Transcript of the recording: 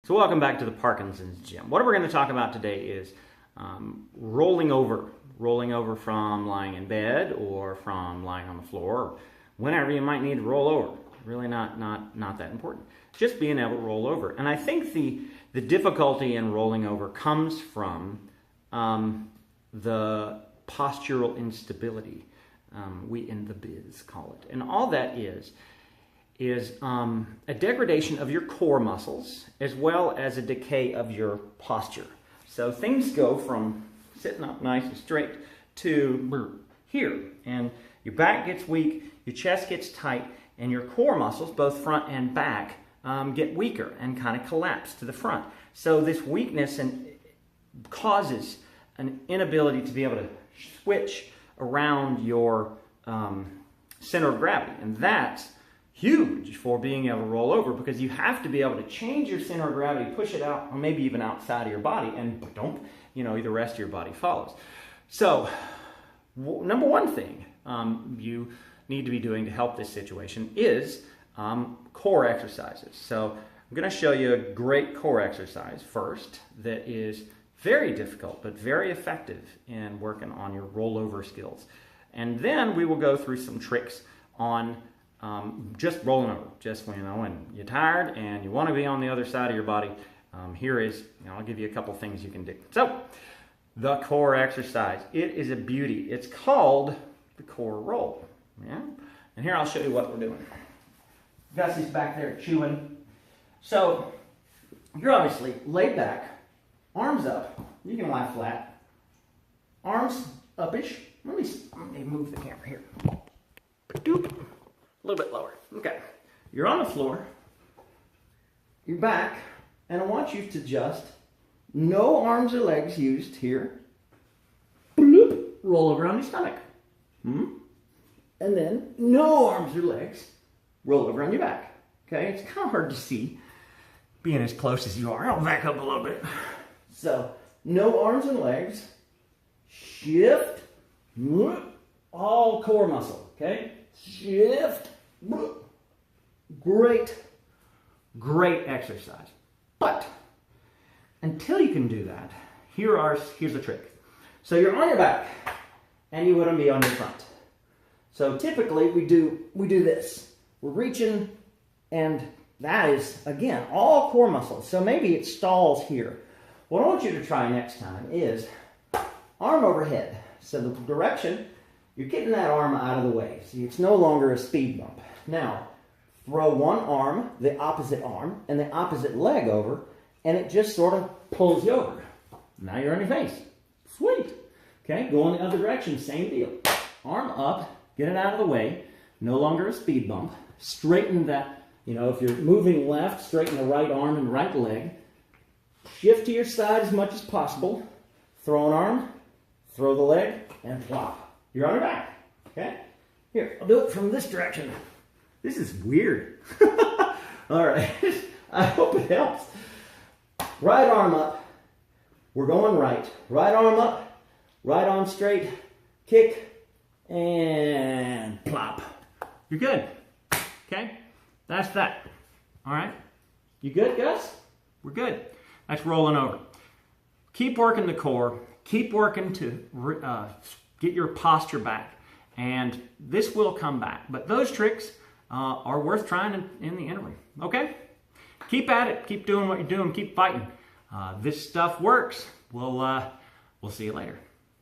So welcome back to the Parkinson's Gym. What we're going to talk about today is rolling over from lying in bed or from lying on the floor, or whenever you might need to roll over. Really not that important. Just being able to roll over. And I think the difficulty in rolling over comes from the postural instability, we in the biz call it. And all that is a degradation of your core muscles as well as a decay of your posture. So things go from sitting up nice and straight to here, and your back gets weak, your chest gets tight, and your core muscles, both front and back, get weaker and kind of collapse to the front. So this weakness causes an inability to be able to switch around your center of gravity, and that's huge for being able to roll over, because you have to be able to change your center of gravity, push it out, or maybe even outside of your body, and the rest of your body follows. So, number one thing you need to be doing to help this situation is core exercises. So, I'm going to show you a great core exercise first that is very difficult but very effective in working on your rollover skills. And then we will go through some tricks on just rolling over, just when you're tired and you want to be on the other side of your body. I'll give you a couple things you can do. So, the core exercise, it is a beauty. It's called the core roll. Yeah, and here I'll show you what we're doing. Gussie's back there chewing. So, you're obviously laid back, arms up. You can lie flat, arms upish. Let me move the camera here. Doop. A little bit lower. Okay. You're on the floor. You're back. And I want you to just, no arms or legs used here. Bloop. Roll over on your stomach. And then, no arms or legs. Roll over on your back. Okay? It's kind of hard to see, being as close as you are. I'll back up a little bit. So, no arms and legs. Shift. All core muscle. Okay? Shift. Great exercise. But until you can do that, here's a trick. So you're on your back and you want to be on your front. So typically we do this. We're reaching, and that is, again, all core muscles. So maybe it stalls here. What I want you to try next time is arm overhead. So the direction, you're getting that arm out of the way. See, it's no longer a speed bump. Now, throw one arm, the opposite arm, and the opposite leg over, and it just sort of pulls you over. Now you're on your face. Sweet. Okay, go in the other direction, same deal. Arm up, get it out of the way, no longer a speed bump. Straighten that, if you're moving left, straighten the right arm and right leg. Shift to your side as much as possible. Throw an arm, throw the leg, and plop. You're on your back. Okay? Here, I'll do it from this direction. This is weird. All right. I hope it helps. Right arm up. We're going right. Right arm up. Right arm straight. Kick. And plop. You're good. Okay? That's that. All right? You good, Gus? We're good. That's rolling over. Keep working the core. Keep working to get your posture back. And this will come back. But those tricks are worth trying in the interim. Okay? Keep at it. Keep doing what you're doing. Keep fighting. This stuff works. We'll see you later.